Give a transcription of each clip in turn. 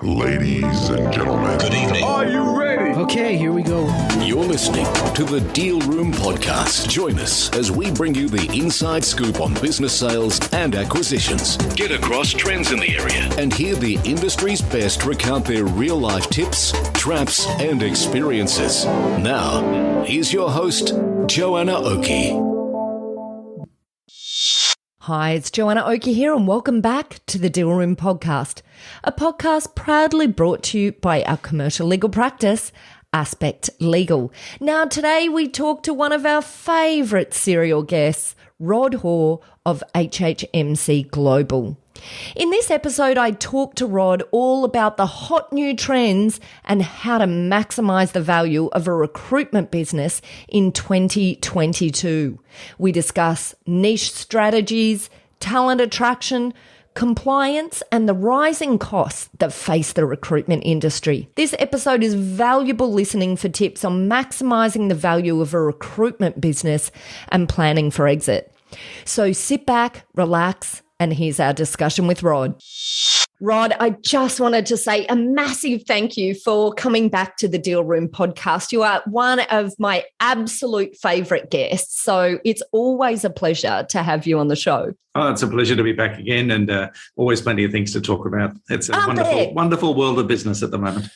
Ladies and gentlemen, Good evening. Are you ready? Okay, here we go. You're listening to the Deal Room Podcast. Join us as we bring you the inside scoop on business sales and acquisitions. Get across trends in the area and hear the industry's best recount their real-life tips, traps, and experiences. Now, here's your host, Joanna Oakey. Hi, it's Joanna Oakey here, and welcome back to the Deal Room Podcast, a podcast proudly brought to you by our commercial legal practice, Aspect Legal. Now, today we talk to one of our favourite serial guests, Rod Hore of HHMC Global. In this episode, I talk to Rod all about the hot new trends and how to maximise the value of a recruitment business in 2022. We discuss niche strategies, talent attraction, compliance, and the rising costs that face the recruitment industry. This episode is valuable listening for tips on maximising the value of a recruitment business and planning for exit. So sit back, relax, and here's our discussion with Rod. Rod, I just wanted to say a massive thank you for coming back to the Deal Room Podcast. You are one of my absolute favourite guests, so it's always a pleasure to have you on the show. Oh, it's a pleasure to be back again, and always plenty of things to talk about. It's a wonderful world of business at the moment.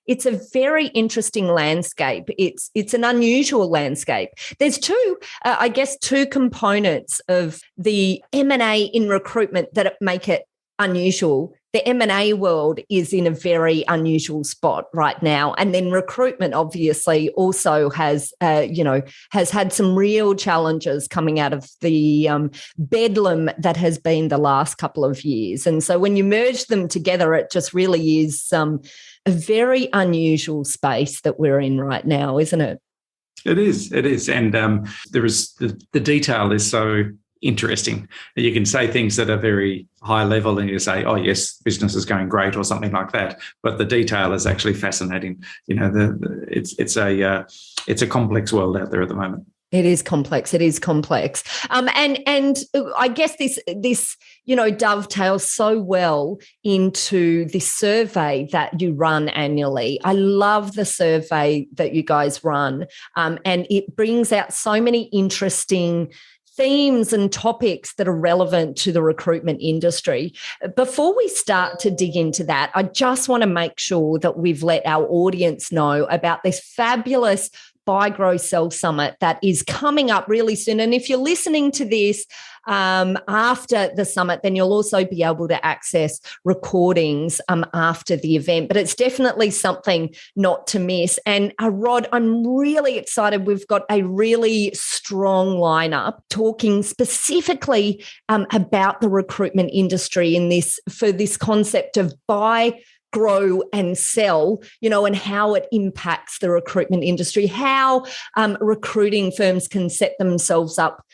It's a very interesting landscape. It's an unusual landscape. There's two components of the M&A in recruitment that make it unusual. The M&A world is in a very unusual spot right now. And then recruitment obviously also has had some real challenges coming out of the bedlam that has been the last couple of years. And so when you merge them together, it just really is a very unusual space that we're in right now, isn't it? It is. And there is the detail is so interesting. You can say things that are very high level and you say, oh, yes, business is going great or something like that. But the detail is actually fascinating. You know, it's a complex world out there at the moment. It is complex. And I guess this dovetails so well into the survey that you run annually. I love the survey that you guys run, and it brings out so many interesting themes and topics that are relevant to the recruitment industry. Before we start to dig into that, I just want to make sure that we've let our audience know about this fabulous Buy, Grow, Sell Summit that is coming up really soon. And if you're listening to this after the summit, then you'll also be able to access recordings after the event. But it's definitely something not to miss. And Rod, I'm really excited. We've got a really strong lineup talking specifically about the recruitment industry for this concept of buy, grow and sell, and how it impacts the recruitment industry, how recruiting firms can set themselves up,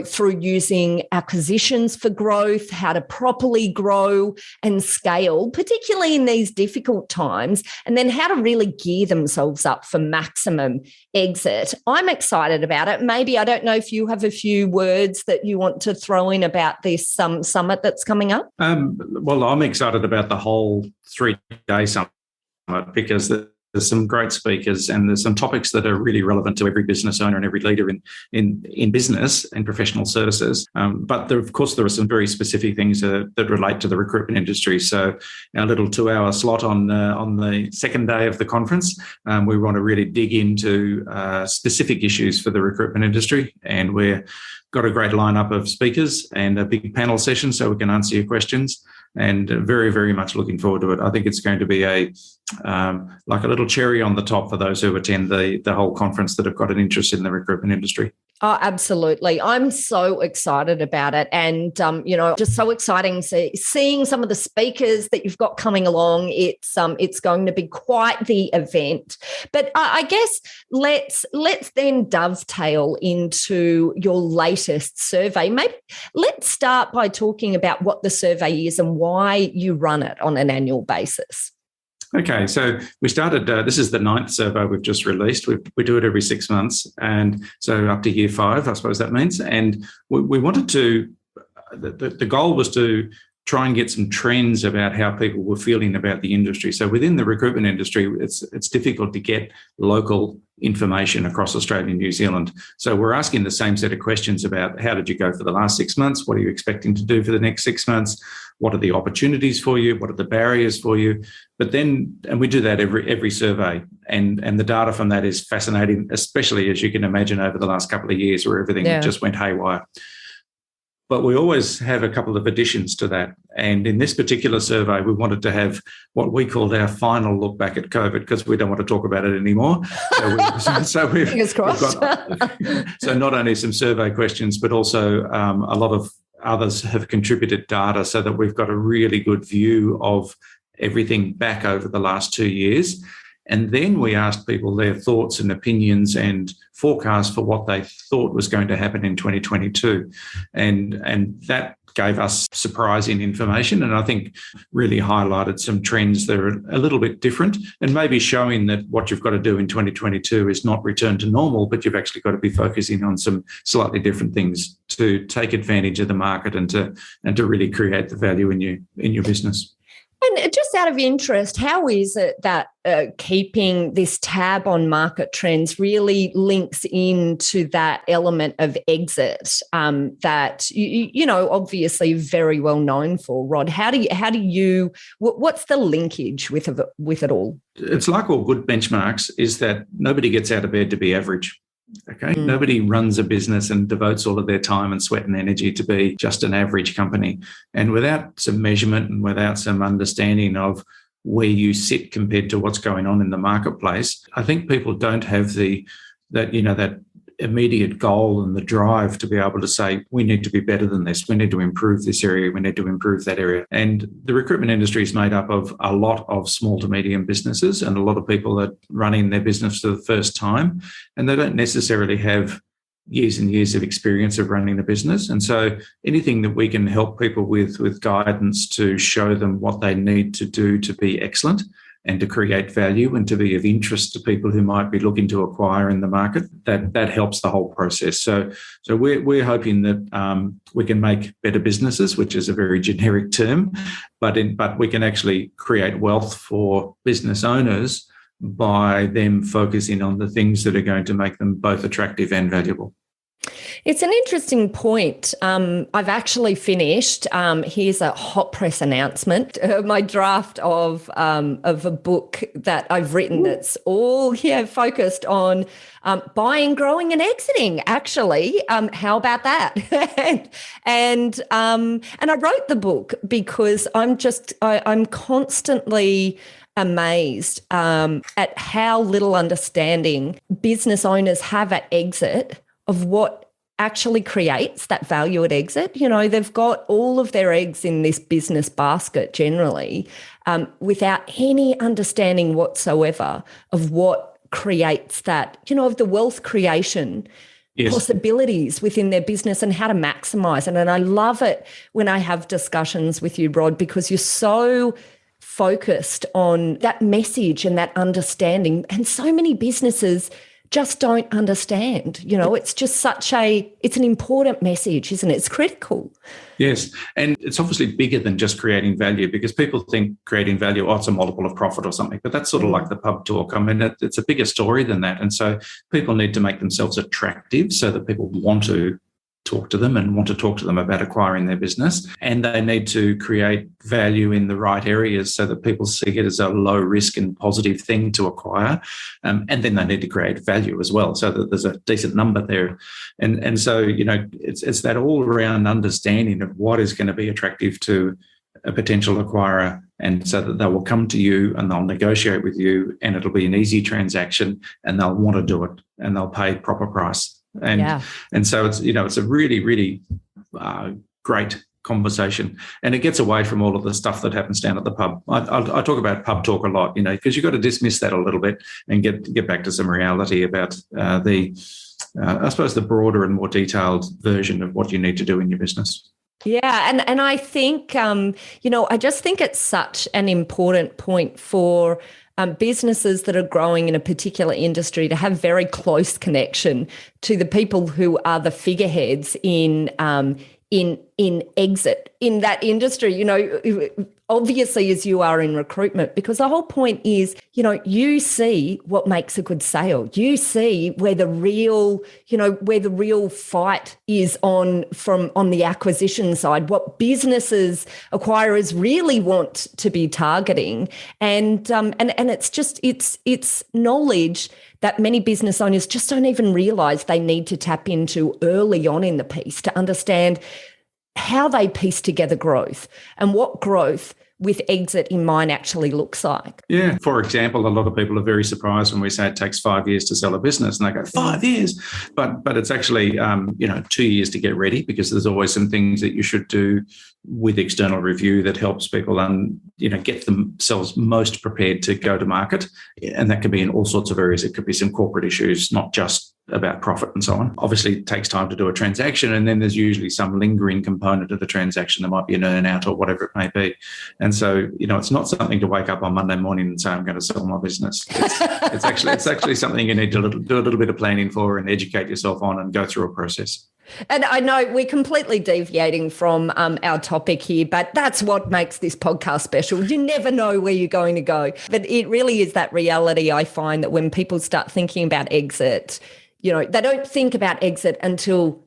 through using acquisitions for growth, how to properly grow and scale, particularly in these difficult times, and then how to really gear themselves up for maximum exit. I'm excited about it. Maybe, I don't know if you have a few words that you want to throw in about this summit that's coming up. Well, I'm excited about the whole 3-day summit because there's some great speakers and there's some topics that are really relevant to every business owner and every leader in business and professional services. But there are some very specific things that relate to the recruitment industry. So our little 2-hour slot on the second day of the conference, we want to really dig into specific issues for the recruitment industry. And we've got a great lineup of speakers and a big panel session so we can answer your questions. And very, very much looking forward to it. I think it's going to be like a little cherry on the top for those who attend the whole conference that have got an interest in the recruitment industry. Oh, absolutely. I'm so excited about it. And, just so exciting seeing some of the speakers that you've got coming along. It's going to be quite the event. But I guess let's then dovetail into your latest survey. Maybe let's start by talking about what the survey is and why you run it on an annual basis. Okay, so we started, this is the 9th survey we've just released. We do it every 6 months, and so up to year 5, I suppose that means. And we wanted to, the goal was to try and get some trends about how people were feeling about the industry. So within the recruitment industry, it's difficult to get local information across Australia and New Zealand. So we're asking the same set of questions about how did you go for the last 6 months? What are you expecting to do for the next 6 months? What are the opportunities for you? What are the barriers for you? But then, and we do that every survey, and the data from that is fascinating, especially as you can imagine over the last couple of years where everything just went haywire. But we always have a couple of additions to that. And in this particular survey, we wanted to have what we called our final look back at COVID, because we don't want to talk about it anymore. Fingers crossed. So not only some survey questions, but also a lot of others have contributed data so that we've got a really good view of everything back over the last 2 years. And then we asked people their thoughts and opinions and forecasts for what they thought was going to happen in 2022. And that gave us surprising information, and I think really highlighted some trends that are a little bit different, and maybe showing that what you've got to do in 2022 is not return to normal, but you've actually got to be focusing on some slightly different things to take advantage of the market and to really create the value in your business. And just out of interest, how is it that keeping this tab on market trends really links into that element of exit that you know obviously very well known for, Rod? How do you what's the linkage with it all? It's like all good benchmarks is that nobody gets out of bed to be average. Okay. Nobody runs a business and devotes all of their time and sweat and energy to be just an average company. And without some measurement and without some understanding of where you sit compared to what's going on in the marketplace, I think people don't have that immediate goal and the drive to be able to say, we need to be better than this. We need to improve this area. We need to improve that area. And the recruitment industry is made up of a lot of small to medium businesses, and a lot of people are running their business for the first time, and they don't necessarily have years and years of experience of running a business. And so anything that we can help people with guidance to show them what they need to do to be excellent and to create value and to be of interest to people who might be looking to acquire in the market, that helps the whole process. So we're hoping that we can make better businesses, which is a very generic term, but we can actually create wealth for business owners by them focusing on the things that are going to make them both attractive and valuable. It's an interesting point. I've actually finished. Here's a hot press announcement. My draft of a book that I've written that's all focused on buying, growing, and exiting. Actually, how about that? and I wrote the book because I'm constantly amazed at how little understanding business owners have at exit of what actually creates that value at exit. You know, they've got all of their eggs in this business basket generally without any understanding whatsoever of what creates that, of the wealth creation possibilities within their business and how to maximize it. And I love it when I have discussions with you, Rod, because you're so focused on that message and that understanding. And so many businesses just don't understand. It's just it's an important message, isn't it? It's critical. Yes. And it's obviously bigger than just creating value, because people think creating value, it's a multiple of profit or something, but that's sort of like the pub talk. I mean, it's a bigger story than that. And so people need to make themselves attractive so that people want to talk to them and want to talk to them about acquiring their business. And they need to create value in the right areas so that people see it as a low risk and positive thing to acquire. And then they need to create value as well so that there's a decent number there. And so, it's that all around understanding of what is going to be attractive to a potential acquirer, and so that they will come to you and they'll negotiate with you, and it'll be an easy transaction, and they'll want to do it, and they'll pay proper price. And so it's a really, really great conversation, and it gets away from all of the stuff that happens down at the pub. I talk about pub talk a lot, because you've got to dismiss that a little bit and get back to some reality about I suppose the broader and more detailed version of what you need to do in your business. Yeah, and I think I just think it's such an important point for businesses that are growing in a particular industry to have very close connection to the people who are the figureheads in in exit in that industry, obviously as you are in recruitment, because the whole point is, you see what makes a good sale. You see where the real fight is on the acquisition side, what businesses acquirers really want to be targeting. And it's knowledge that many business owners just don't even realize they need to tap into early on in the piece to understand how they piece together growth and what growth with exit in mind actually looks like. Yeah. For example, a lot of people are very surprised when we say it takes 5 years to sell a business, and they go, 5 years? But it's actually, 2 years to get ready, because there's always some things that you should do with external review that helps people get themselves most prepared to go to market. And that can be in all sorts of areas. It could be some corporate issues, not just about profit and so on. Obviously, it takes time to do a transaction, and then there's usually some lingering component of the transaction. There might be an earn out or whatever it may be. And so, it's not something to wake up on Monday morning and say, I'm going to sell my business. It's actually something you need to do a little bit of planning for and educate yourself on and go through a process. And I know we're completely deviating from our topic here, but that's what makes this podcast special. You never know where you're going to go. But it really is that reality, I find, that when people start thinking about exit, they don't think about exit until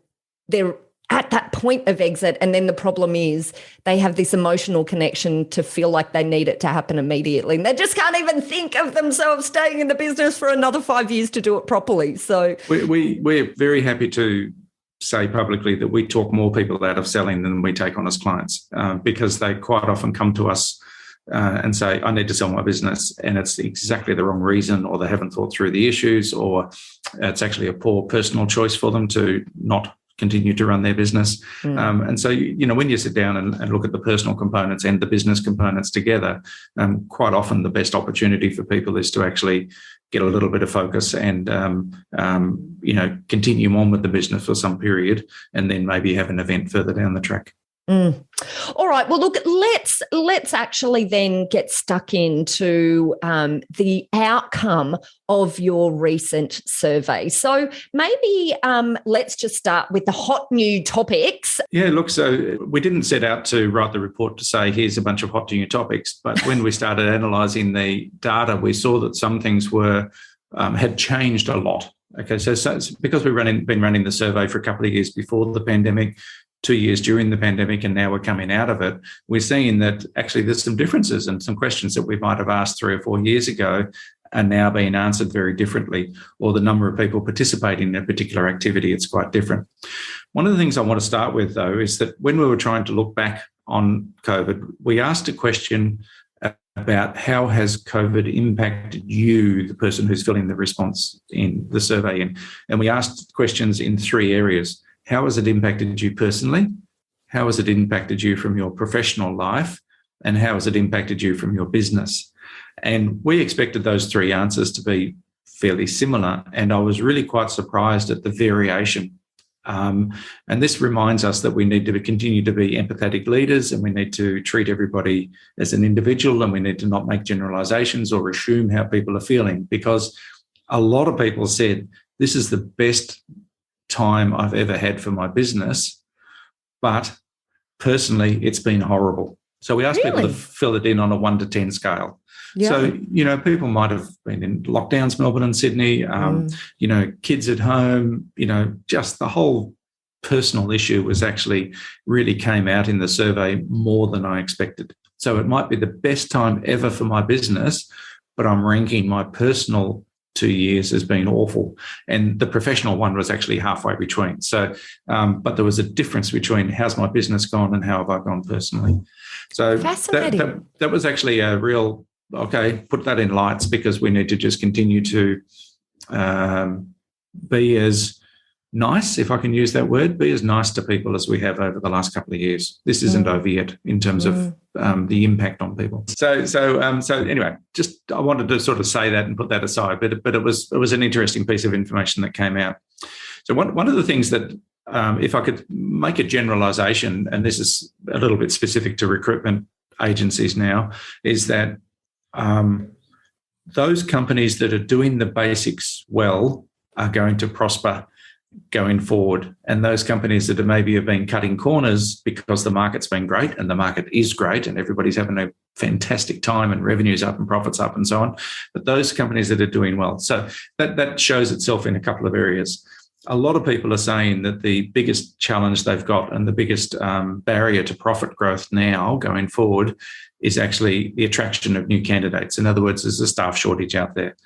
they're at that point of exit. And then the problem is they have this emotional connection to feel like they need it to happen immediately. And they just can't even think of themselves staying in the business for another 5 years to do it properly. So we're very happy to say publicly that we talk more people out of selling than we take on as clients, because they quite often come to us and say, I need to sell my business, and it's exactly the wrong reason, or they haven't thought through the issues, or it's actually a poor personal choice for them to not continue to run their business. And so, when you sit down and look at the personal components and the business components together, quite often the best opportunity for people is to actually get a little bit of focus and, continue on with the business for some period, and then maybe have an event further down the track. All right. Well, look, let's actually then get stuck into the outcome of your recent survey. So maybe let's just start with the hot new topics. Yeah, look, so we didn't set out to write the report to say, here's a bunch of hot new topics. But when we started analysing the data, we saw that some things had changed a lot. Okay, so it's because we've been running the survey for a couple of years before the pandemic, 2 years during the pandemic, and now we're coming out of it, we're seeing that actually there's some differences, and some questions that we might have asked 3 or 4 years ago are now being answered very differently, or the number of people participating in a particular activity, it's quite different. One of the things I want to start with, though, is that when we were trying to look back on COVID, we asked a question about how has COVID impacted you, the person who's filling the response in the survey in. And we asked questions in 3 areas. How has it impacted you personally? How has it impacted you from your professional life? And how has it impacted you from your business? And we expected those 3 answers to be fairly similar. And I was really quite surprised at the variation. And this reminds us that we need to continue to be empathetic leaders, and we need to treat everybody as an individual, and we need to not make generalizations or assume how people are feeling, because a lot of people said, this is the best time I've ever had for my business, but personally, it's been horrible. So we asked people to fill it in on a 1 to 10 scale. Yeah. So, people might have been in lockdowns, Melbourne and Sydney, kids at home, just the whole personal issue was actually really came out in the survey more than I expected. So it might be the best time ever for my business, but I'm ranking my personal 2 years as being awful. And the professional one was actually halfway between. So, but there was a difference between how's my business gone and how have I gone personally. So that was actually a real, okay, put that in lights, because we need to just continue to be as nice, if I can use that word, be as nice to people as we have over the last couple of years. This isn't over yet in terms of the impact on people. So anyway, just I wanted to sort of say that and put that aside, but it was an interesting piece of information that came out. So one of the things that, if I could make a generalisation, and this is a little bit specific to recruitment agencies now, is that those companies that are doing the basics well are going to prosper going forward. And those companies that maybe have been cutting corners because the market's been great, and the market is great and everybody's having a fantastic time and revenue's up and profits up and so on. But those companies that are doing well. So that shows itself in a couple of areas. A lot of people are saying that the biggest challenge they've got and the biggest barrier to profit growth now going forward is actually the attraction of new candidates. In other words, there's a staff shortage out there.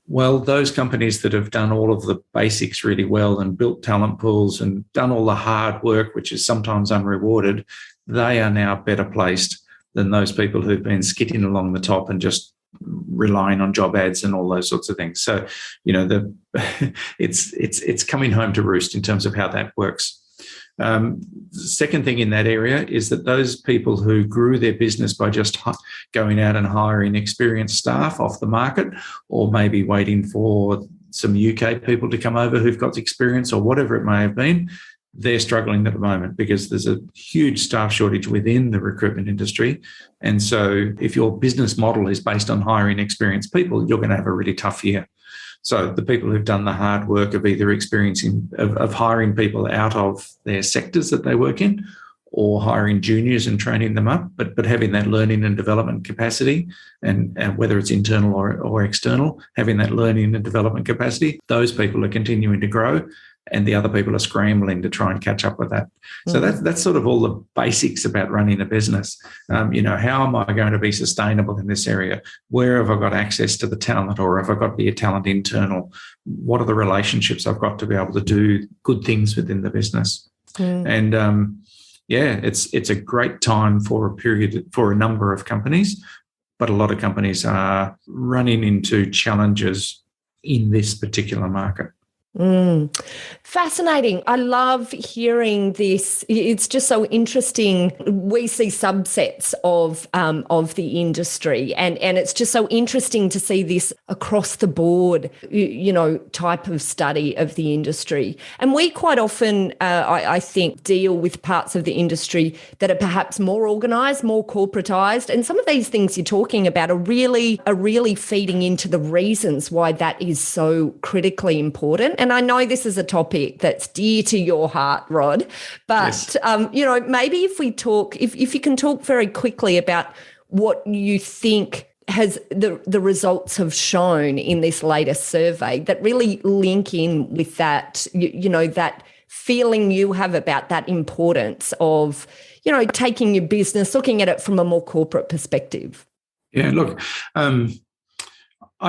Well, those companies that have done all of the basics really well and built talent pools and done all the hard work, which is sometimes unrewarded, they are now better placed than those people who've been skidding along the top and just relying on job ads and all those sorts of things. So, it's coming home to roost in terms of how that works. Second thing in that area is that those people who grew their business by just going out and hiring experienced staff off the market, or maybe waiting for some UK people to come over who've got experience or whatever it may have been, they're struggling at the moment because there's a huge staff shortage within the recruitment industry. And so if your business model is based on hiring experienced people, you're going to have a really tough year. So the people who've done the hard work of either of hiring people out of their sectors that they work in, or hiring juniors and training them up, but having that learning and development capacity, and whether it's internal or external, having that learning and development capacity, those people are continuing to grow, and the other people are scrambling to try and catch up with that. So that's sort of all the basics about running a business. How am I going to be sustainable in this area? Where have I got access to the talent, or have I got the talent internal? What are the relationships I've got to be able to do good things within the business? And it's a great time for a number of companies, but a lot of companies are running into challenges in this particular market. Fascinating. I love hearing this. It's just so interesting. We see subsets of the industry, and it's just so interesting to see this across the board, type of study of the industry. And we quite often, I think, deal with parts of the industry that are perhaps more organised, more corporatised, and some of these things you're talking about are really feeding into the reasons why that is so critically important. And I know this is a topic that's dear to your heart, Rod, but, yes. Maybe if you can talk very quickly about what you think has the results have shown in this latest survey that really link in with that, that feeling you have about that importance of, taking your business, looking at it from a more corporate perspective. Yeah, look, I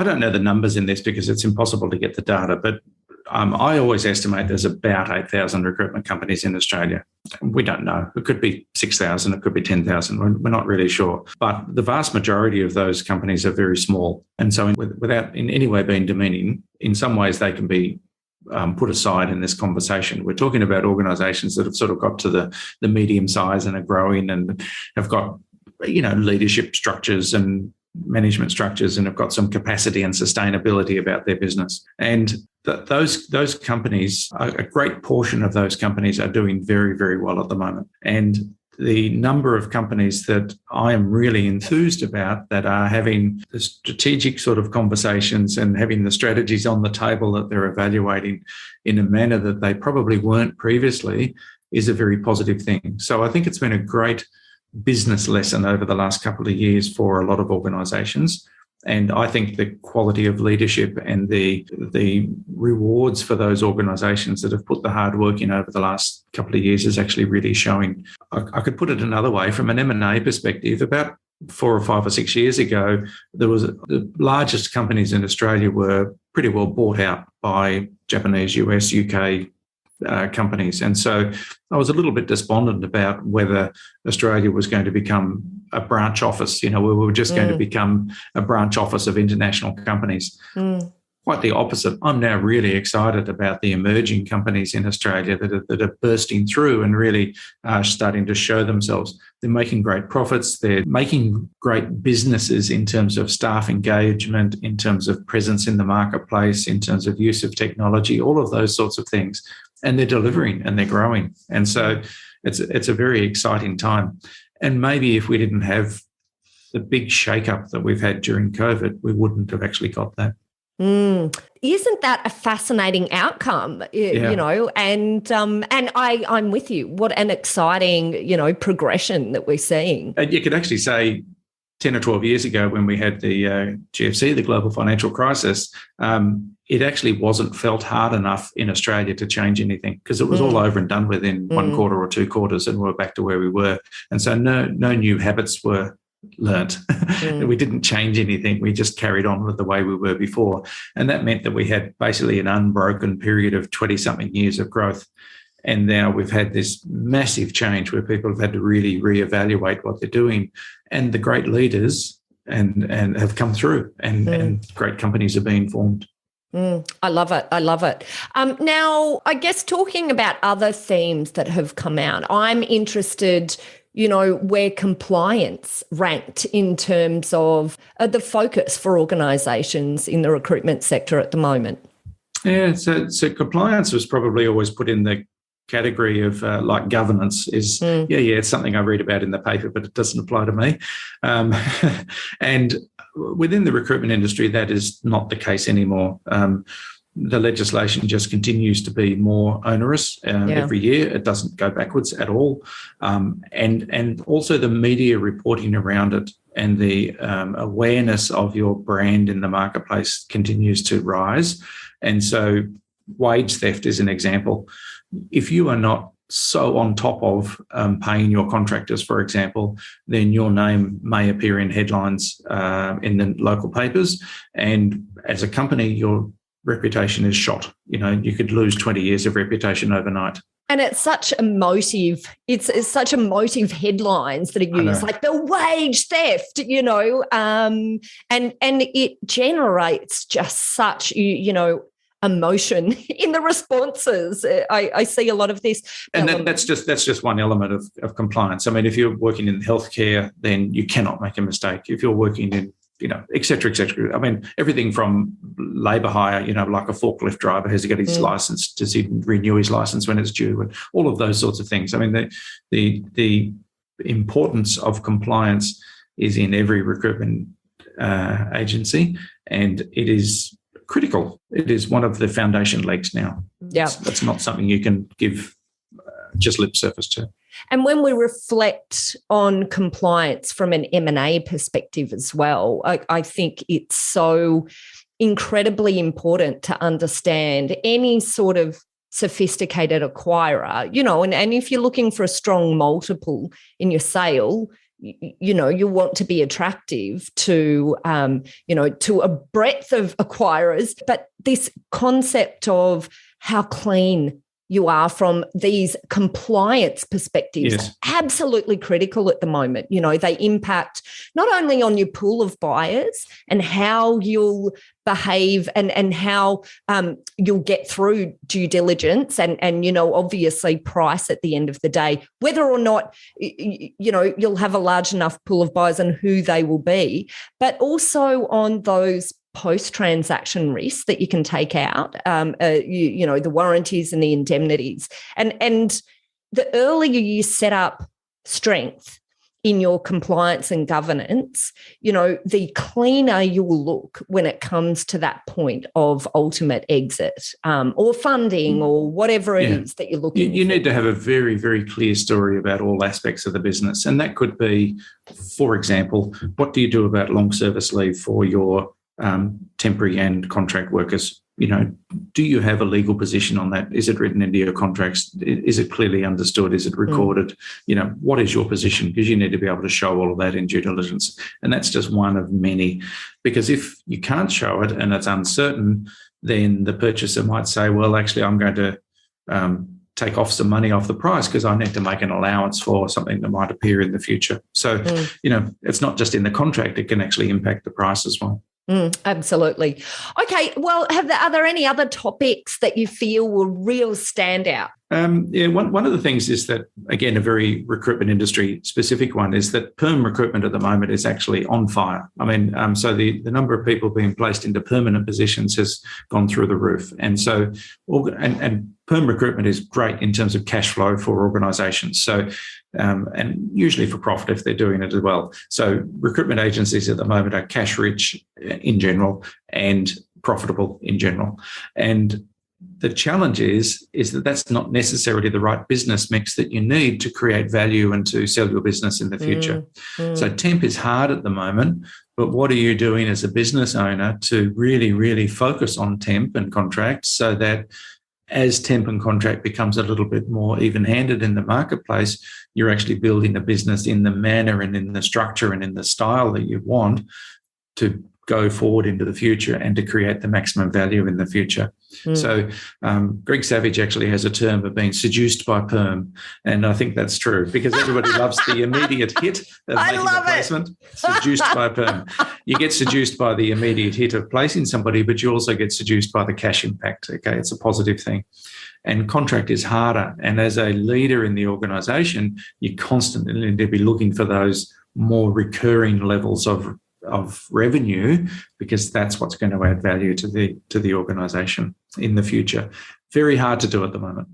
don't know the numbers in this because it's impossible to get the data, but I always estimate there's about 8,000 recruitment companies in Australia. We don't know. It could be 6,000, it could be 10,000. We're not really sure. But the vast majority of those companies are very small. And so without in any way being demeaning, in some ways they can be put aside in this conversation. We're talking about organisations that have sort of got to the medium size and are growing and have got, leadership structures and management structures and have got some capacity and sustainability about their business. And those companies, a great portion of those companies are doing very, very well at the moment. And the number of companies that I am really enthused about that are having the strategic sort of conversations and having the strategies on the table that they're evaluating in a manner that they probably weren't previously is a very positive thing. So I think it's been a great business lesson over the last couple of years for a lot of organisations. And I think the quality of leadership and the rewards for those organisations that have put the hard work in over the last couple of years is actually really showing. I could put it another way. From an M&A perspective, about 4 or 5 or 6 years ago, the largest companies in Australia were pretty well bought out by Japanese, US, UK companies. And so I was a little bit despondent about whether Australia was going to become a branch office, we were just going to become a branch office of international companies. Quite the opposite. I'm now really excited about the emerging companies in Australia that are bursting through and really starting to show themselves. They're making great profits. They're making great businesses in terms of staff engagement, in terms of presence in the marketplace, in terms of use of technology, all of those sorts of things. And they're delivering and they're growing. And so it's a very exciting time. And maybe if we didn't have the big shake-up that we've had during COVID, we wouldn't have actually got that. Isn't that a fascinating outcome? You know, and I'm with you. What an exciting, progression that we're seeing. And you could actually say 10 or 12 years ago when we had the GFC, the global financial crisis, it actually wasn't felt hard enough in Australia to change anything because it was all over and done with in 1 quarter or 2 quarters, and we're back to where we were. And so no new habits were learnt. We didn't change anything. We just carried on with the way we were before. And that meant that we had basically an unbroken period of 20-something years of growth. And now we've had this massive change where people have had to really reevaluate what they're doing. And the great leaders and have come through, and great companies are being formed. I love it. I love it. Now, I guess talking about other themes that have come out, I'm interested, where compliance ranked in terms of the focus for organisations in the recruitment sector at the moment. Yeah, so compliance was probably always put in the category of like governance is, it's something I read about in the paper, but it doesn't apply to me. And within the recruitment industry, that is not the case anymore. The legislation just continues to be more onerous every year. It doesn't go backwards at all. And also the media reporting around it and the awareness of your brand in the marketplace continues to rise. And so wage theft is an example. If you are not so on top of paying your contractors, for example, then your name may appear in headlines in the local papers. And as a company, your reputation is shot. You could lose 20 years of reputation overnight. And it's such emotive. It's such emotive headlines that are used, like the wage theft, and it generates just such, emotion in the responses. I see a lot of this. And that's just one element of compliance. I mean, if you're working in healthcare, then you cannot make a mistake. If you're working in, et cetera, et cetera. I mean, everything from labour hire, like a forklift driver, has he got his licence? Does he renew his licence when it's due? And all of those sorts of things. I mean, the importance of compliance is in every recruitment agency, and it is critical. It is one of the foundation legs now. Yeah, that's not something you can give just lip service to. And when we reflect on compliance from an M&A perspective as well, I think it's so incredibly important to understand any sort of sophisticated acquirer, and if you're looking for a strong multiple in your sale, you want to be attractive to, to a breadth of acquirers. But this concept of how clean you are from these compliance perspectives, absolutely critical at the moment. They impact not only on your pool of buyers and how you'll behave and how you'll get through due diligence and obviously price at the end of the day, whether or not, you'll have a large enough pool of buyers and who they will be, but also on those post-transaction risks that you can take out, the warranties and the indemnities. And the earlier you set up strength in your compliance and governance, the cleaner you will look when it comes to that point of ultimate exit or funding or whatever it is that you're looking for. You need to have a very, very clear story about all aspects of the business. And that could be, for example, what do you do about long service leave for your temporary and contract workers? Do you have a legal position on that? Is it written into your contracts? Is it clearly understood? Is it recorded? What is your position? Because you need to be able to show all of that in due diligence. And that's just one of many. Because if you can't show it and it's uncertain, then the purchaser might say, well, actually, I'm going to take off some money off the price because I need to make an allowance for something that might appear in the future. So, it's not just in the contract. It can actually impact the price as well. Absolutely. Okay, well, are there any other topics that you feel will real stand out? One of the things is that, again, a very recruitment industry specific one is that perm recruitment at the moment is actually on fire. I mean, so the number of people being placed into permanent positions has gone through the roof. And so, and perm recruitment is great in terms of cash flow for organisations. So, and usually for profit if they're doing it as well. So recruitment agencies at the moment are cash rich in general and profitable in general. And the challenge is that that's not necessarily the right business mix that you need to create value and to sell your business in the future. So temp is hard at the moment, but what are you doing as a business owner to really, really focus on temp and contract so that as temp and contract becomes a little bit more even-handed in the marketplace, you're actually building a business in the manner and in the structure and in the style that you want to go forward into the future and to create the maximum value in the future. So Greg Savage actually has a term of being seduced by perm, and I think that's true because everybody loves the immediate hit of making a placement. Seduced by perm. You get seduced by the immediate hit of placing somebody, but you also get seduced by the cash impact. Okay, it's a positive thing. And contract is harder. And as a leader in the organisation, you constantly need to be looking for those more recurring levels of revenue, because that's what's going to add value to the organisation in the future. Very hard to do at the moment.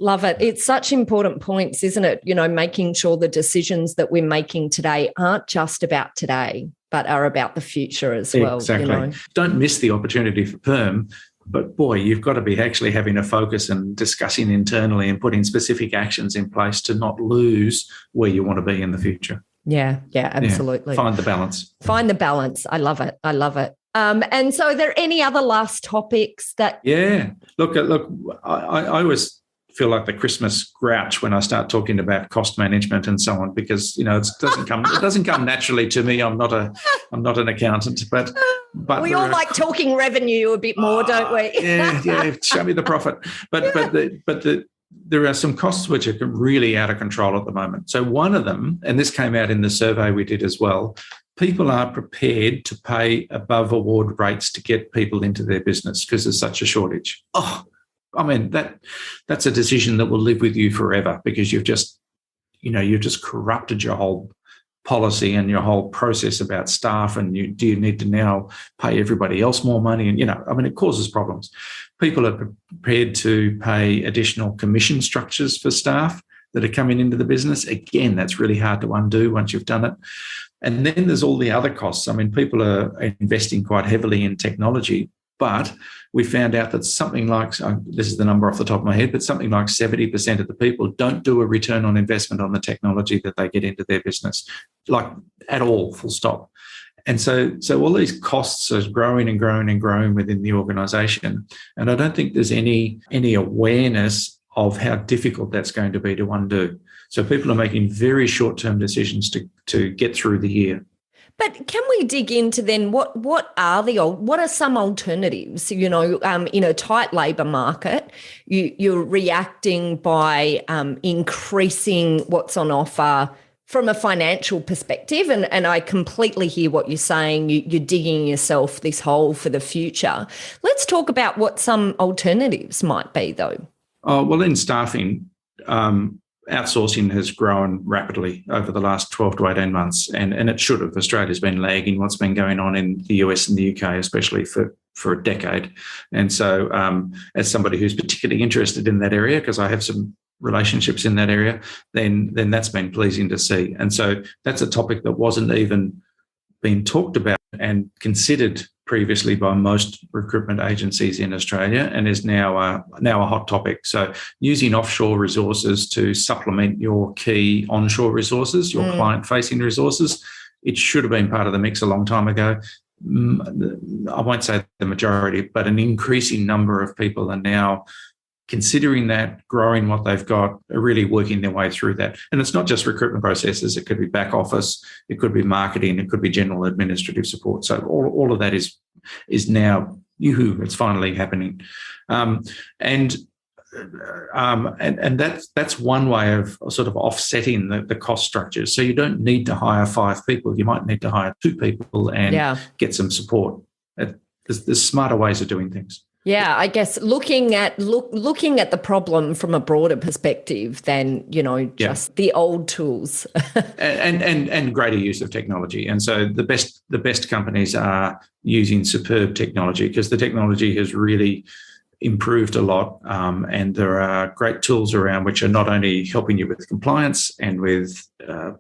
Love it. It's such important points, isn't it? You know, making sure the decisions that we're making today aren't just about today, but are about the future as well. Exactly. You know? Don't miss the opportunity for perm, but boy, you've got to be actually having a focus and discussing internally and putting specific actions in place to not lose where you want to be in the future. Yeah, absolutely. Find the balance. Find the balance. I love it. And so are there any other last topics that... Yeah. Look, I always feel like the Christmas grouch when I start talking about cost management and so on, because, you know, it doesn't come naturally to me. I'm not an accountant, but we all like talking revenue a bit more, don't we? yeah. Show me the profit. But there are some costs which are really out of control at the moment. So one of them, and this came out in the survey we did as well, people are prepared to pay above award rates to get people into their business because there's such a shortage. Oh, I mean, that's a decision that will live with you forever, because you've just corrupted your whole policy and your whole process about staff, and do you need to now pay everybody else more money? And, it causes problems. People are prepared to pay additional commission structures for staff that are coming into the business. Again, that's really hard to undo once you've done it. And then there's all the other costs. I mean, people are investing quite heavily in technology, but we found out that something like, this is the number off the top of my head, but something like 70% of the people don't do a return on investment on the technology that they get into their business, like at all, full stop. And so all these costs are growing and growing and growing within the organisation. And I don't think there's any awareness of how difficult that's going to be to undo. So people are making very short-term decisions to get through the year. But can we dig into then what are some alternatives? You know, in a tight labour market, you're reacting by increasing what's on offer from a financial perspective, and I completely hear what you're saying. You're digging yourself this hole for the future. Let's talk about what some alternatives might be, though. Oh, well, in staffing, outsourcing has grown rapidly over the last 12 to 18 months, and it should have. Australia's been lagging what's been going on in the US and the UK, especially for a decade. And so as somebody who's particularly interested in that area, because I have some relationships in that area, then that's been pleasing to see. And so that's a topic that wasn't even being talked about and considered previously by most recruitment agencies in Australia, and is now a hot topic. So using offshore resources to supplement your key onshore resources, your client-facing resources, it should have been part of the mix a long time ago. I won't say the majority, but an increasing number of people are now considering that, growing what they've got, are really working their way through that. And it's not just recruitment processes. It could be back office, it could be marketing, it could be general administrative support. So all of that is now, it's finally happening. And that's one way of sort of offsetting the cost structures. So you don't need to hire 5 people. You might need to hire 2 people and get some support. There's smarter ways of doing things. Yeah, I guess looking at the problem from a broader perspective than, just the old tools. and greater use of technology. And so the best companies are using superb technology, because the technology has really improved a lot, and there are great tools around which are not only helping you with compliance and with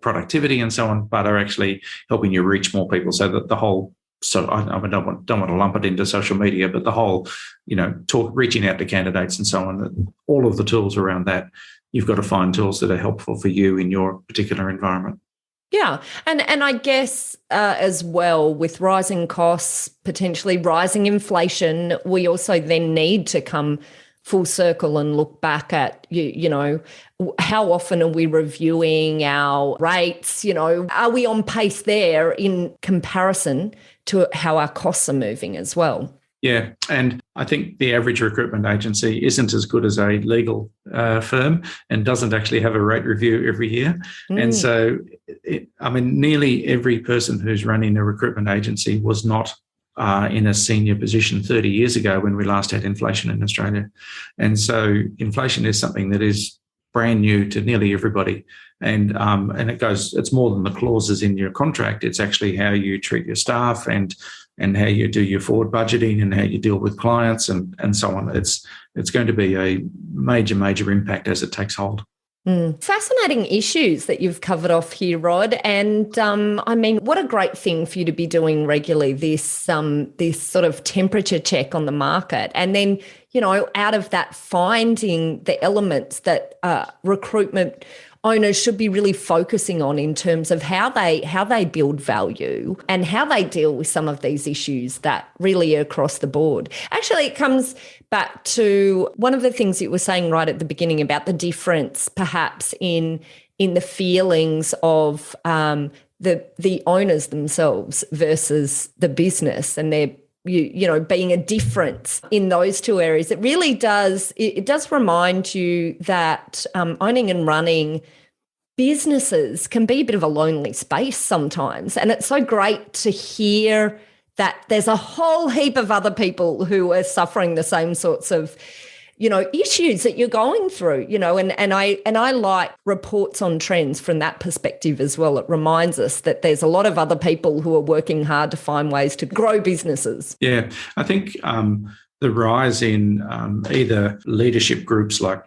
productivity and so on, but are actually helping you reach more people, so that the whole so I don't want to lump it into social media, but the whole, reaching out to candidates and so on, all of the tools around that, you've got to find tools that are helpful for you in your particular environment. Yeah. And I guess as well, with rising costs, potentially rising inflation, we also then need to come full circle and look back at, how often are we reviewing our rates? Are we on pace there in comparison to how our costs are moving as well? Yeah, and I think the average recruitment agency isn't as good as a legal firm and doesn't actually have a rate review every year. And so, nearly every person who's running a recruitment agency was not in a senior position 30 years ago when we last had inflation in Australia. And so inflation is something that is brand new to nearly everybody. And it's more than the clauses in your contract. It's actually how you treat your staff and how you do your forward budgeting and how you deal with clients and so on. It's going to be a major impact as it takes hold. Fascinating issues that you've covered off here, Rod. And what a great thing for you to be doing regularly, this sort of temperature check on the market. And then, out of that, finding the elements that recruitment owners should be really focusing on in terms of how they build value and how they deal with some of these issues that really are across the board. Actually, it comes back to one of the things you were saying right at the beginning about the difference perhaps in the feelings of the owners themselves versus the business and their being a difference in those two areas. It really does remind you that owning and running businesses can be a bit of a lonely space sometimes. And it's so great to hear that there's a whole heap of other people who are suffering the same sorts of issues that you're going through, and I like reports on trends from that perspective as well. It reminds us that there's a lot of other people who are working hard to find ways to grow businesses. Yeah, I think the rise in either leadership groups like,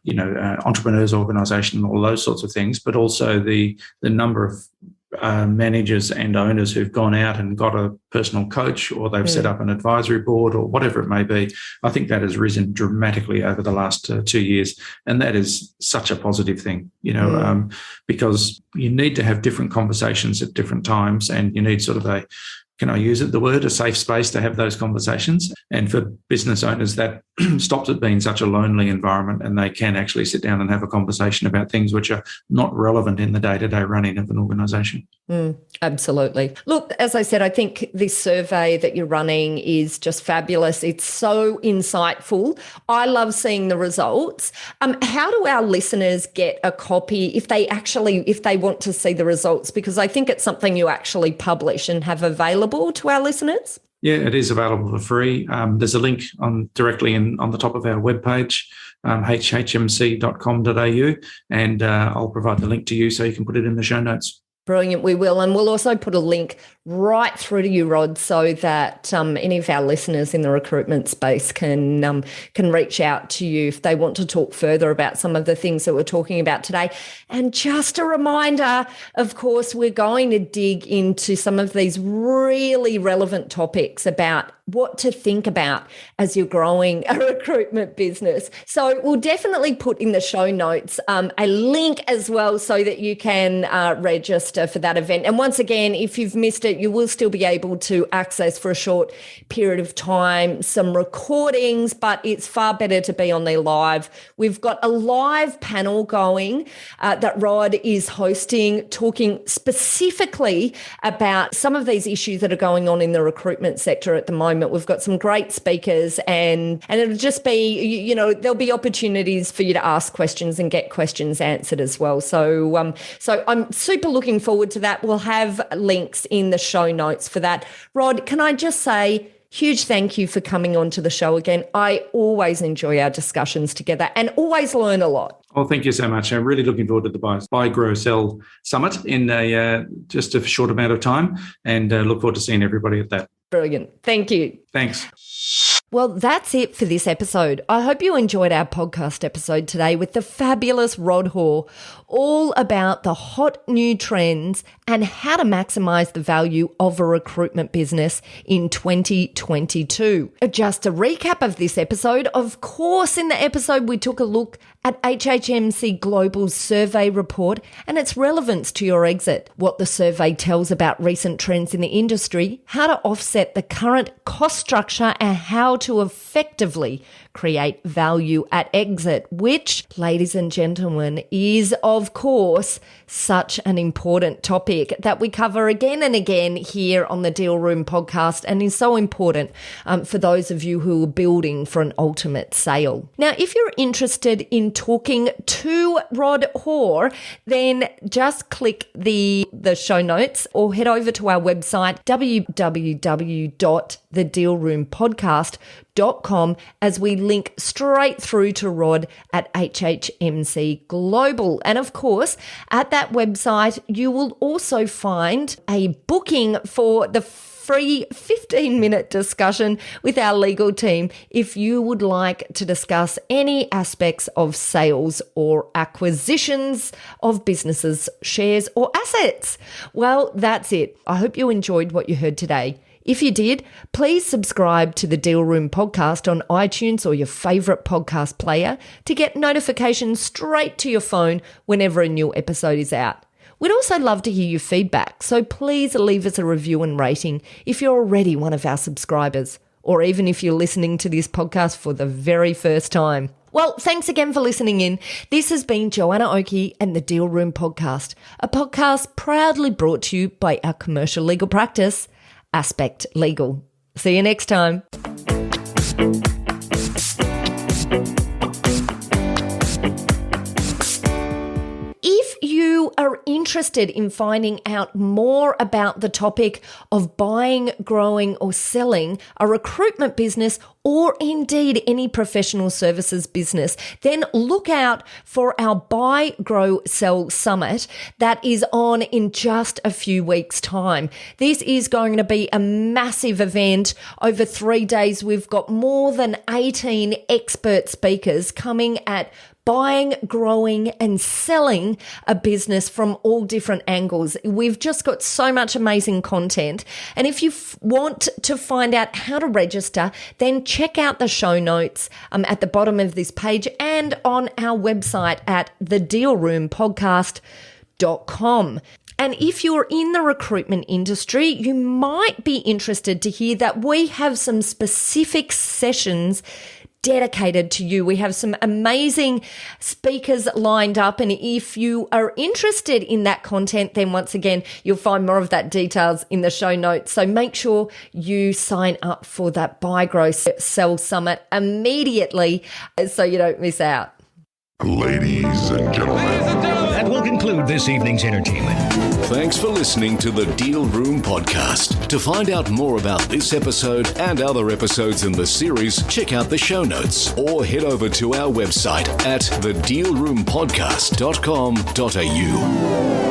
entrepreneurs organisation, all those sorts of things, but also the number of managers and owners who've gone out and got a personal coach or they've set up an advisory board or whatever it may be. I think that has risen dramatically over the last 2 years. And that is such a positive thing, because you need to have different conversations at different times and you need sort of a safe space to have those conversations. And for business owners, that stops it being such a lonely environment and they can actually sit down and have a conversation about things which are not relevant in the day-to-day running of an organisation. Absolutely. Look, as I said, I think this survey that you're running is just fabulous. It's so insightful. I love seeing the results. How do our listeners get a copy if they want to see the results? Because I think it's something you actually publish and have available to our listeners. Yeah, it is available for free. There's a link directly on the top of our webpage, hhmc.com.au, and I'll provide the link to you so you can put it in the show notes. Brilliant, we will. And we'll also put a link right through to you, Rod, so that any of our listeners in the recruitment space can reach out to you if they want to talk further about some of the things that we're talking about today. And just a reminder, of course, we're going to dig into some of these really relevant topics about what to think about as you're growing a recruitment business. So we'll definitely put in the show notes a link as well so that you can register for that event. And once again, if you've missed it, you will still be able to access for a short period of time some recordings, but it's far better to be on there live. We've got a live panel going that Rod is hosting, talking specifically about some of these issues that are going on in the recruitment sector at the moment. We've got some great speakers and it'll just be, there'll be opportunities for you to ask questions and get questions answered as well. So I'm super looking forward to that. We'll have links in the show notes for that. Rod, can I just say huge thank you for coming on to the show again. I always enjoy our discussions together and always learn a lot. Oh, thank you so much. I'm really looking forward to the Buy, Grow, Sell Summit in just a short amount of time and look forward to seeing everybody at that. Brilliant. Thank you. Thanks. Well, that's it for this episode. I hope you enjoyed our podcast episode today with the fabulous Rod Hore, all about the hot new trends and how to maximize the value of a recruitment business in 2022. Just a recap of this episode. Of course, in the episode, we took a look at HHMC Global's survey report and its relevance to your exit, what the survey tells about recent trends in the industry, how to offset the current cost structure, and how to effectively create value at exit, which, ladies and gentlemen, is, of course, such an important topic that we cover again and again here on the Deal Room podcast, and is so important for those of you who are building for an ultimate sale. Now, if you're interested in talking to Rod Hore, then just click the show notes or head over to our website, www.thedealroompodcast.com, as we link straight through to Rod at HHMC Global. And of course, at that website, you will also find a booking for the free 15-minute discussion with our legal team if you would like to discuss any aspects of sales or acquisitions of businesses, shares, or assets. Well, that's it. I hope you enjoyed what you heard today. If you did, please subscribe to the Deal Room podcast on iTunes or your favorite podcast player to get notifications straight to your phone whenever a new episode is out. We'd also love to hear your feedback, so please leave us a review and rating if you're already one of our subscribers, or even if you're listening to this podcast for the very first time. Well, thanks again for listening in. This has been Joanna Oakey and the Deal Room podcast, a podcast proudly brought to you by our commercial legal practice, Aspect Legal. See you next time. If you are interested in finding out more about the topic of buying, growing, or selling a recruitment business, or indeed any professional services business, then look out for our Buy, Grow, Sell Summit that is on in just a few weeks' time. This is going to be a massive event over 3 days. We've got more than 18 expert speakers coming at buying, growing, and selling a business from all different angles. We've just got so much amazing content. And if you want to find out how to register, then check out the show notes at the bottom of this page and on our website at thedealroompodcast.com. And if you're in the recruitment industry, you might be interested to hear that we have some specific sessions dedicated to you. We have some amazing speakers lined up. And if you are interested in that content, then once again, you'll find more of that details in the show notes. So make sure you sign up for that Buy, Grow, Sell Summit immediately so you don't miss out. Ladies and gentlemen. That will conclude this evening's entertainment. Thanks for listening to the Deal Room podcast. To find out more about this episode and other episodes in the series, check out the show notes or head over to our website at thedealroompodcast.com.au.